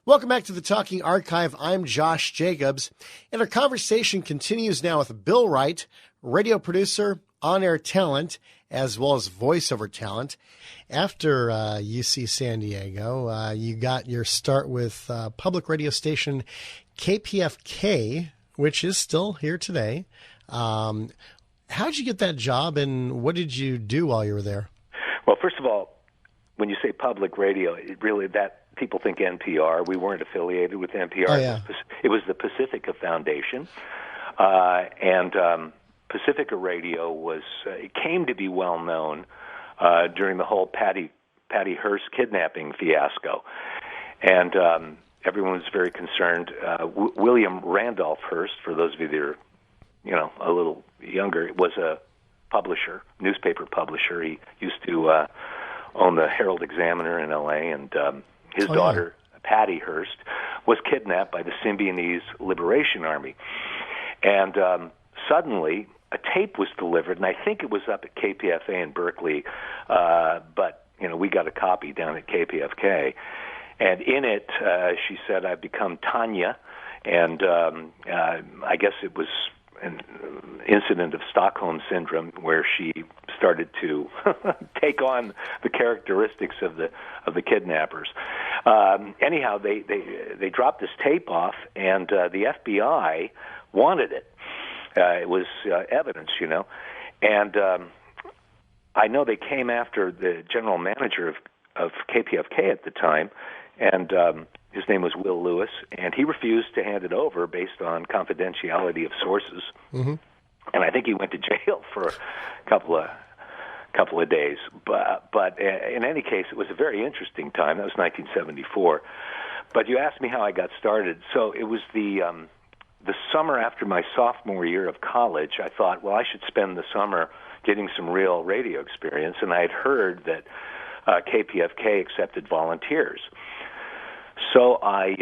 Welcome back to the Talking Archive. I'm Josh Jacobs, and our conversation continues now with Bill Wright, radio producer, on-air talent, as well as voiceover talent. After UC San Diego, you got your start with public radio station KPFK, which is still here today. How did you get that job, and what did you do while you were there? Well, first of all, when you say public radio, it really that people think NPR. We weren't affiliated with NPR. Oh, yeah. It was the Pacifica Foundation, and Pacifica Radio was. It came to be well known during the whole Patty Hearst kidnapping fiasco, and everyone was very concerned. William Randolph Hearst, for those of you that are, a little younger, was a publisher, newspaper publisher. He used to own the Herald Examiner in L.A., and his daughter, Patty Hearst, was kidnapped by the Symbionese Liberation Army. And suddenly, a tape was delivered, and I think it was up at KPFA in Berkeley, but, we got a copy down at KPFK. And in it, she said, "I've become Tanya," and I guess it was an incident of Stockholm Syndrome where she started to take on the characteristics of the kidnappers. Anyhow, they dropped this tape off, and the FBI wanted it. It was evidence, and I know they came after the general manager of KPFK at the time, and his name was Will Lewis, and he refused to hand it over based on confidentiality of sources. Mm-hmm. And I think he went to jail for a couple of days. But in any case, it was a very interesting time. That was 1974. But you asked me how I got started. So it was the summer after my sophomore year of college. I thought, well, I should spend the summer getting some real radio experience, and I had heard that KPFK accepted volunteers. So I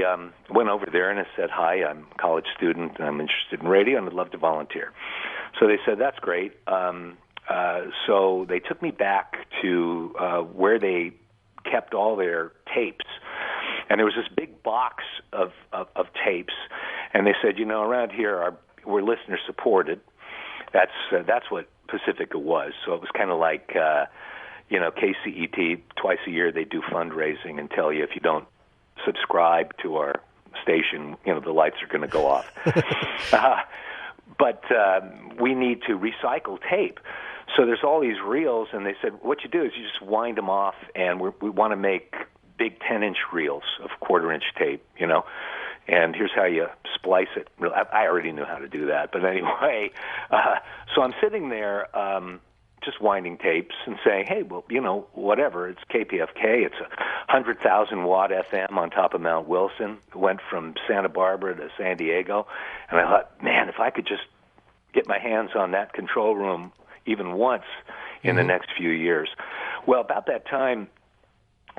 went over there and I said, "Hi, I'm a college student and I'm interested in radio and I'd love to volunteer." So they said, "That's great." So they took me back to where they kept all their tapes. And there was this big box of tapes. And they said, around here we're listener supported. That's what Pacifica was. So it was kind of like, KCET, twice a year they do fundraising and tell you if you don't subscribe to our station, the lights are going to go off. But we need to recycle tape. So there's all these reels, and they said, what you do is you just wind them off, and we want to make big 10-inch reels of quarter-inch tape, and here's how you splice it. I already knew how to do that, but anyway, so I'm sitting there just winding tapes and saying, hey, well, whatever, it's KPFK, it's 100,000-watt FM on top of Mount Wilson. It went from Santa Barbara to San Diego, and I thought, man, if I could just get my hands on that control room even once in the next few years. Well, about that time,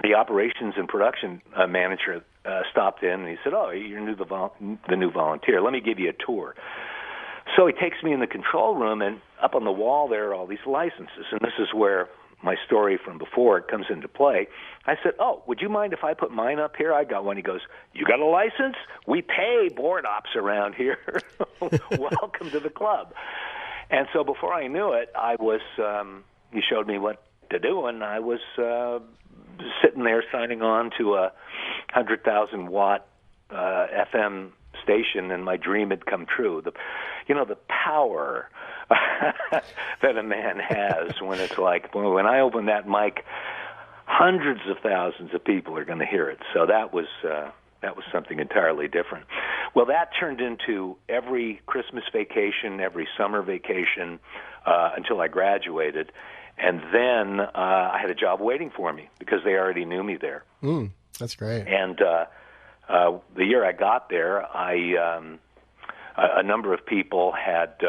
the operations and production manager stopped in, and he said, "Oh, you're the new volunteer. Let me give you a tour." So he takes me in the control room, and up on the wall there are all these licenses, and this is where my story from before comes into play. I said, "Oh, would you mind if I put mine up here? I got one." He goes, "You got a license? We pay board ops around here. Welcome to the club." And so before I knew it, I was, he showed me what to do, and I was sitting there signing on to a 100,000-watt FM station, and my dream had come true. The power that a man has when it's like, when I open that mic, hundreds of thousands of people are going to hear it. So that was something entirely different. Well, that turned into every Christmas vacation, every summer vacation until I graduated. And then I had a job waiting for me because they already knew me there. That's great. And the year I got there, a number of people had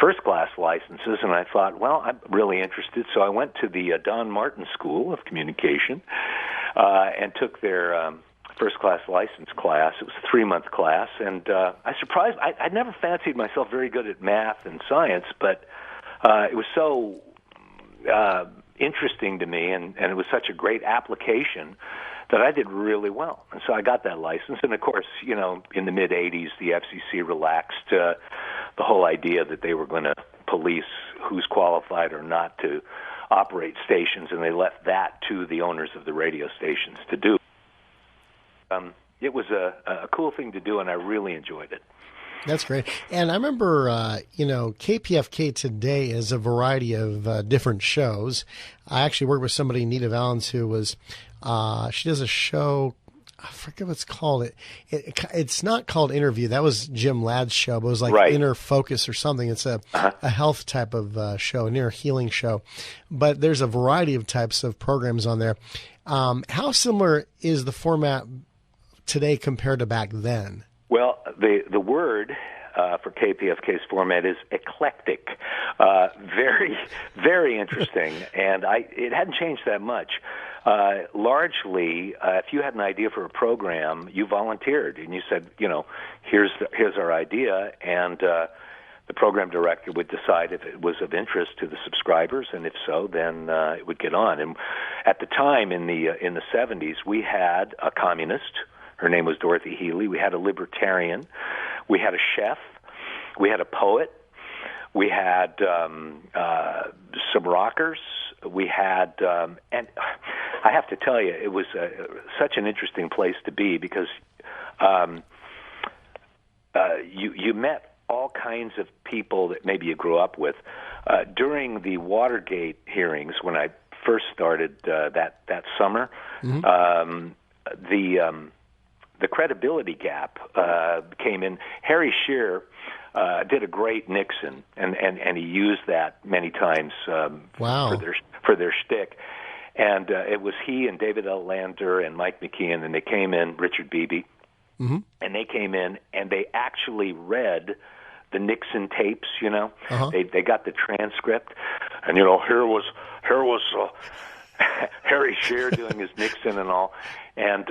first-class licenses, and I thought, well, I'm really interested. So I went to the Don Martin School of Communication and took their first-class license class. It was a 3-month class, and I'd never fancied myself very good at math and science, but it was so interesting to me, and it was such a great application that I did really well. And so I got that license. And, of course, you know, in the mid-'80s, the FCC relaxed the whole idea that they were going to police who's qualified or not to operate stations, and they left that to the owners of the radio stations to do. It was a cool thing to do, and I really enjoyed it. That's great. And I remember, you know, KPFK today is a variety of different shows. I actually worked with somebody, Nita Valens, who was, she does a show, I forget what it's called. It's not called Interview. That was Jim Ladd's show, but it was like right. Inner Focus or something. It's a health type of show, an inner healing show. But there's a variety of types of programs on there. How similar is the format today compared to back then? Well, the word for KPFK's format is eclectic. Very, very interesting, and it hadn't changed that much. Largely, if you had an idea for a program, you volunteered and you said, you know, here's our idea, and the program director would decide if it was of interest to the subscribers, and if so, then it would get on. And at the time, in the 70s, we had a communist. Her name was Dorothy Healy. We had a libertarian. We had a chef. We had a poet. We had some rockers. We had, and I have to tell you, it was such an interesting place to be because you met all kinds of people that maybe you grew up with. During the Watergate hearings, when I first started that summer, the credibility gap came in. Harry Shearer did a great Nixon, and he used that many times for their shtick. And it was he and David L. Lander and Mike McKeon, and they came in, Richard Beebe, and they came in, and they actually read the Nixon tapes, you know. They got the transcript, and, you know, here was Harry Shearer doing his Nixon and all, and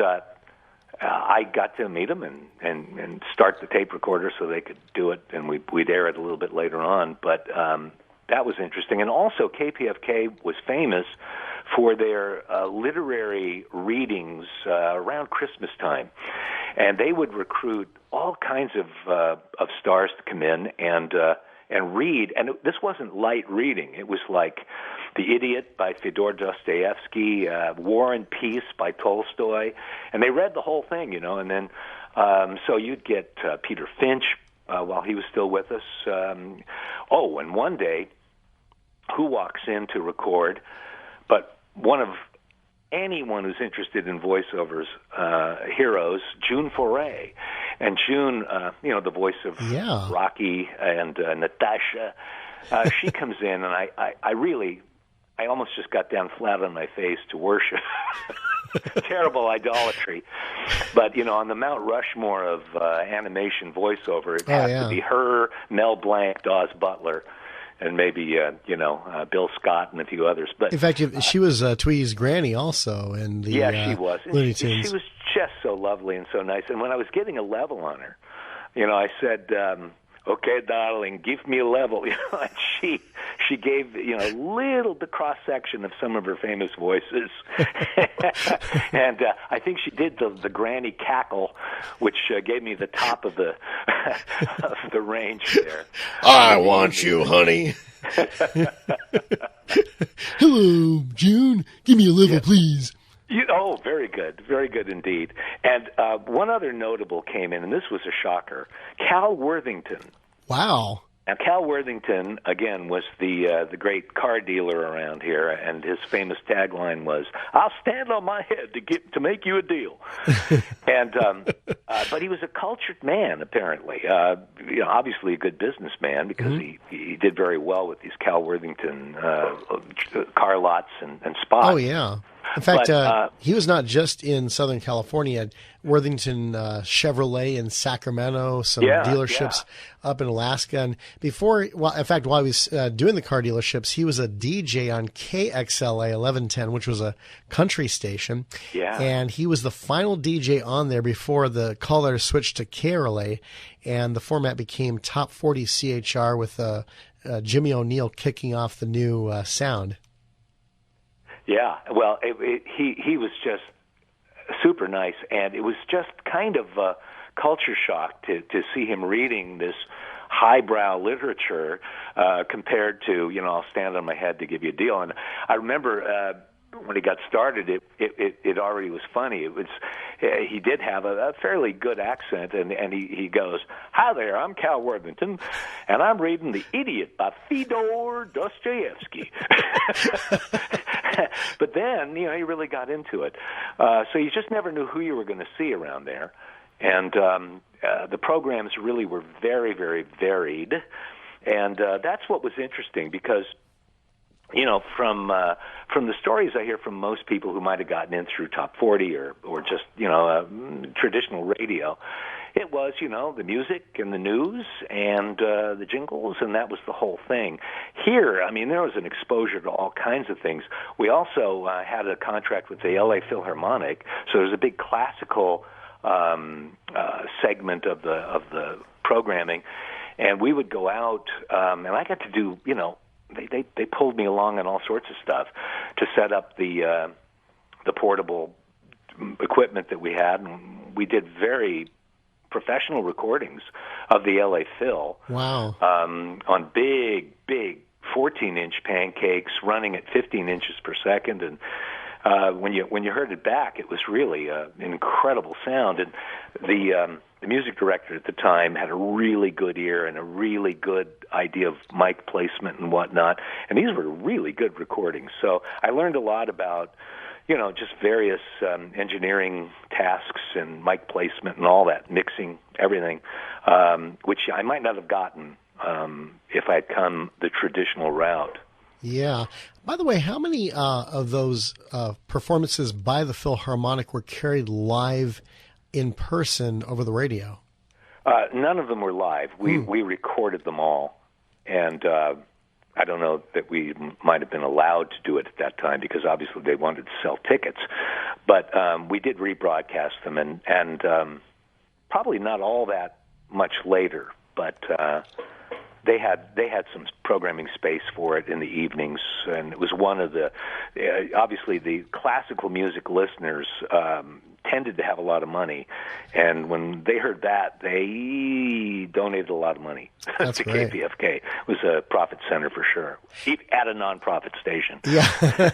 I got to meet them and start the tape recorder so they could do it, and we'd air it a little bit later on. But that was interesting. And also, KPFK was famous for their literary readings around Christmas time. And they would recruit all kinds of stars to come in and read. And this wasn't light reading. It was like The Idiot by Fyodor Dostoevsky, War and Peace by Tolstoy. And they read the whole thing, you know. And then so you'd get Peter Finch while he was still with us. And one day, who walks in to record? But one of anyone who's interested in voiceovers, heroes, June Foray. And June, you know, the voice of Rocky and Natasha, she comes in, and I almost just got down flat on my face to worship. Terrible idolatry. But, you know, on the Mount Rushmore of animation voiceover, it has to be her, Mel Blanc, Dawes Butler, and maybe, Bill Scott and a few others. But in fact, she was Tweety's granny also in the she was. Looney Tunes. She was just so lovely and so nice. And when I was getting a level on her, you know, I said, okay, darling, give me a level. You know, and she gave, you know, a little bit cross-section of some of her famous voices. And I think she did the granny cackle, which gave me the top of the of the range there. I want you, honey. Hello, June. Give me a level, please. Very good indeed. And one other notable came in, and this was a shocker. Cal Worthington. Wow. Now, Cal Worthington, again, was the great car dealer around here, and his famous tagline was, "I'll stand on my head to make you a deal." And but he was a cultured man, apparently. Obviously a good businessman because he did very well with these Cal Worthington car lots and spots. Oh yeah. In fact, he was not just in Southern California. Worthington Chevrolet in Sacramento, some dealerships up in Alaska. And while he was doing the car dealerships, he was a DJ on KXLA 1110, which was a country station. Yeah. And he was the final DJ on there before the call letters switched to KRLA, and the format became Top 40 CHR with Jimmy O'Neill kicking off the new sound. Yeah, well, he was just super nice, and it was just kind of a culture shock to see him reading this highbrow literature compared to, I'll stand on my head to give you a deal. And I remember when he got started, it already was funny. It was he did have a fairly good accent, and he goes, "Hi there, I'm Cal Worthington, and I'm reading The Idiot by Fyodor Dostoevsky." But then, he really got into it. So you just never knew who you were going to see around there. And the programs really were very, very varied. And that's what was interesting because, from the stories I hear from most people who might have gotten in through Top 40 or just, traditional radio, it was, the music and the news and the jingles, and that was the whole thing. Here, there was an exposure to all kinds of things. We also had a contract with the LA Philharmonic, so there's a big classical segment of the programming, and we would go out, and I got to do, they pulled me along on all sorts of stuff to set up the portable equipment that we had, and we did very professional recordings of the LA Phil. Wow. On big 14-inch pancakes running at 15 inches per second, and when you heard it back, it was really an incredible sound. And the music director at the time had a really good ear and a really good idea of mic placement and whatnot. And these were really good recordings. So I learned a lot about, just various engineering tasks and mic placement and all that, mixing, everything, which I might not have gotten if I'd come the traditional route. Yeah. By the way, how many of those performances by the Philharmonic were carried live in person over the radio? None of them were live. We recorded them all, and I don't know that we might have been allowed to do it at that time because obviously they wanted to sell tickets. But we did rebroadcast them, and probably not all that much later, but they had some programming space for it in the evenings, and it was one of the obviously the classical music listeners tended to have a lot of money, and when they heard that, they donated a lot of money to KPFK. It was a profit center for sure, at a nonprofit station. Yeah.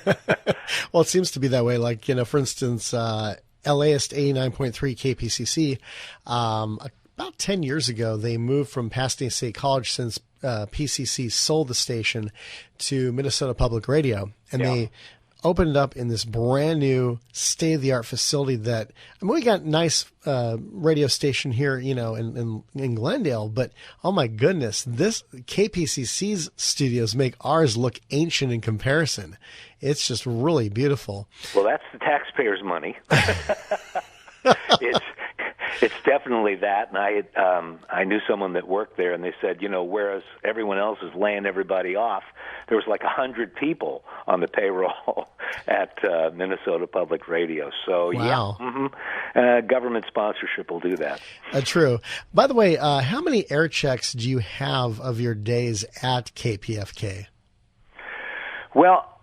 Well, it seems to be that way. Like, for instance, LAist 89.3 KPCC, about 10 years ago, they moved from Pasadena State College since PCC sold the station to Minnesota Public Radio, and they opened it up in this brand new state-of-the-art facility that, we got a nice radio station here, in Glendale, but oh my goodness, this KPCC's studios make ours look ancient in comparison. It's just really beautiful. Well, that's the taxpayers' money. It's definitely that, and I knew someone that worked there, and they said, whereas everyone else is laying everybody off, there was like 100 people on the payroll at Minnesota Public Radio. So, wow. Government sponsorship will do that. True. By the way, how many air checks do you have of your days at KPFK? Well,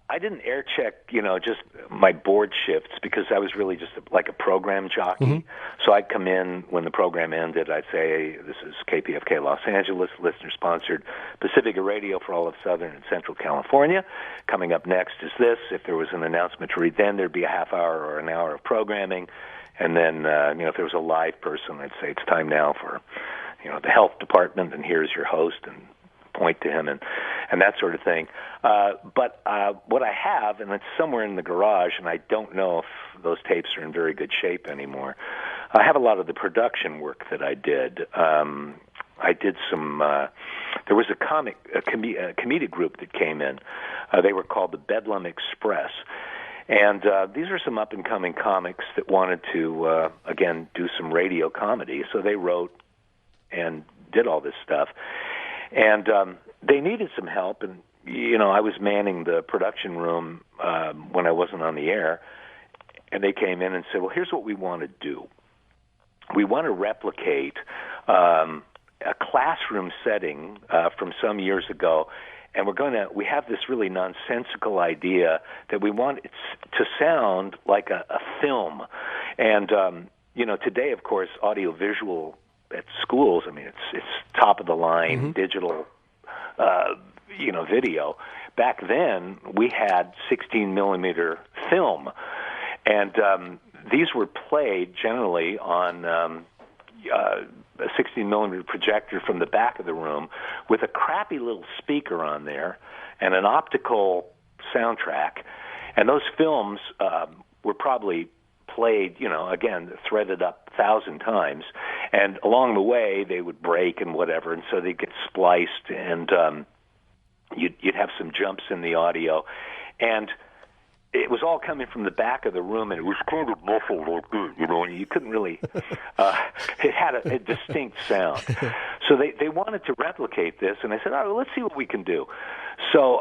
I didn't air check, just my board shifts because I was really just like a program jockey. Mm-hmm. So I'd come in when the program ended. I'd say, hey, this is KPFK Los Angeles, listener-sponsored Pacifica Radio for all of Southern and Central California. Coming up next is this. If there was an announcement to read then, there'd be a half hour or an hour of programming. And then, if there was a live person, I'd say it's time now for, the health department, and here's your host, and point to him and that sort of thing. But what I have, and it's somewhere in the garage, and I don't know if those tapes are in very good shape anymore, I have a lot of the production work that I did. I did some, there was a comedic group that came in. They were called the Bedlam Express. And these are some up-and-coming comics that wanted to, again, do some radio comedy. So they wrote and did all this stuff. And they needed some help, and, I was manning the production room when I wasn't on the air, and they came in and said, well, here's what we want to do. We want to replicate a classroom setting from some years ago and we have this really nonsensical idea that we want it to sound like a film. And, today, of course, audiovisual at schools, I mean, it's top of the line, digital, video. Back then, we had 16 millimeter film, and these were played generally on a 16 millimeter projector from the back of the room with a crappy little speaker on there and an optical soundtrack. And those films were probably played, again, threaded up 1,000 times. And along the way, they would break and whatever, and so they'd get spliced, and you'd have some jumps in the audio. And it was all coming from the back of the room, and it was kind of muffled like this, and you couldn't really, it had a distinct sound. So they wanted to replicate this, and I said, all right, let's see what we can do. So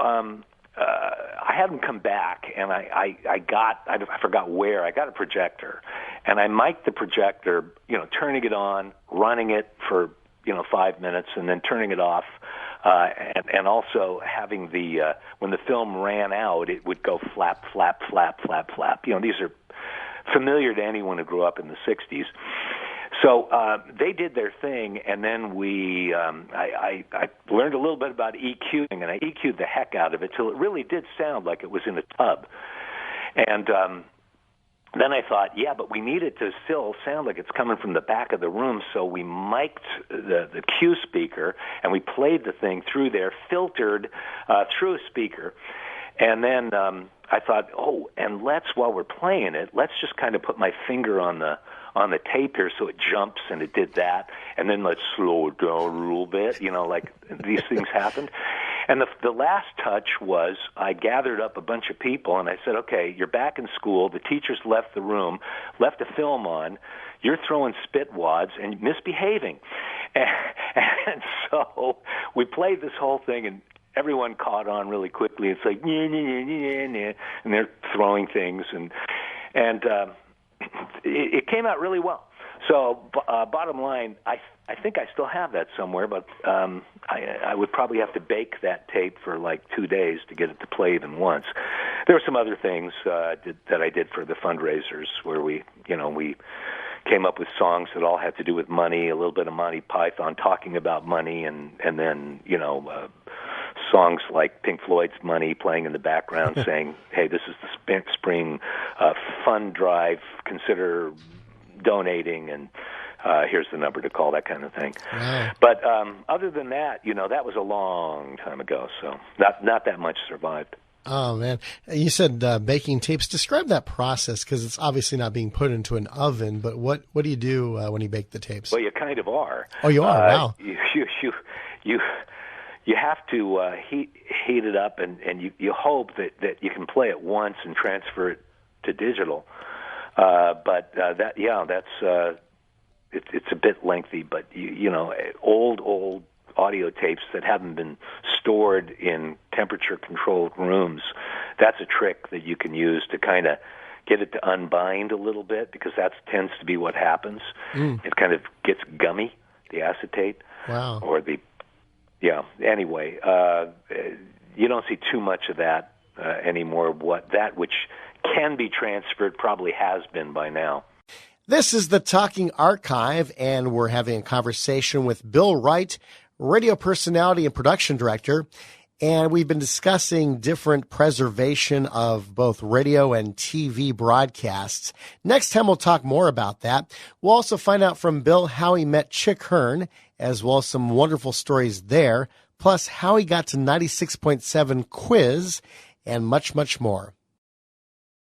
I had them come back, and I forgot where, I got a projector, and I mic'd the projector, turning it on, running it for, 5 minutes, and then turning it off. And also having when the film ran out, it would go flap, flap, flap, flap, flap. These are familiar to anyone who grew up in the 60s. So they did their thing, and then I learned a little bit about EQing, and I EQ'd the heck out of it till it really did sound like it was in a tub. And then I thought, but we need it to still sound like it's coming from the back of the room, so we mic'd the Q speaker, and we played the thing through there, filtered through a speaker. And then I thought, and while we're playing it, let's just kind of put my finger on the tape here so it jumps, and it did that, and then let's slow it down a little bit, like these things happened. And the last touch was I gathered up a bunch of people, and I said, okay, you're back in school. The teachers left the room, left a film on. You're throwing spit wads and misbehaving. And so we played this whole thing, and everyone caught on really quickly. It's like, nah, nah, nah, nah, and they're throwing things. And it came out really well. So bottom line, I think I still have that somewhere, but I would probably have to bake that tape for like 2 days to get it to play even once. There were some other things that I did for the fundraisers where we came up with songs that all had to do with money, a little bit of Monty Python talking about money, and then songs like Pink Floyd's Money playing in the background saying, hey, this is the spring fund drive, consider donating, and here's the number to call, that kind of thing. Wow. But other than that, that was a long time ago, so not that much survived. Oh, man. You said baking tapes. Describe that process, because it's obviously not being put into an oven, but what do you do when you bake the tapes? Well, you kind of are. Oh, you are? Wow. You have to heat it up, and you hope that you can play it once and transfer it to digital. But it's a bit lengthy, but old audio tapes that haven't been stored in temperature-controlled rooms, that's a trick that you can use to kind of get it to unbind a little bit, because that tends to be what happens. It kind of gets gummy, the acetate. Wow. Or anyway, you don't see too much of that anymore. Which can be transferred probably has been by now. This is the Talking Archive, and we're having a conversation with Bill Wright, radio personality and production director, and we've been discussing different preservation of both radio and TV broadcasts. Next time we'll talk more about that. We'll also find out from Bill how he met Chick Hearn, as well as some wonderful stories there, plus how he got to 96.7 quiz, and much, much more.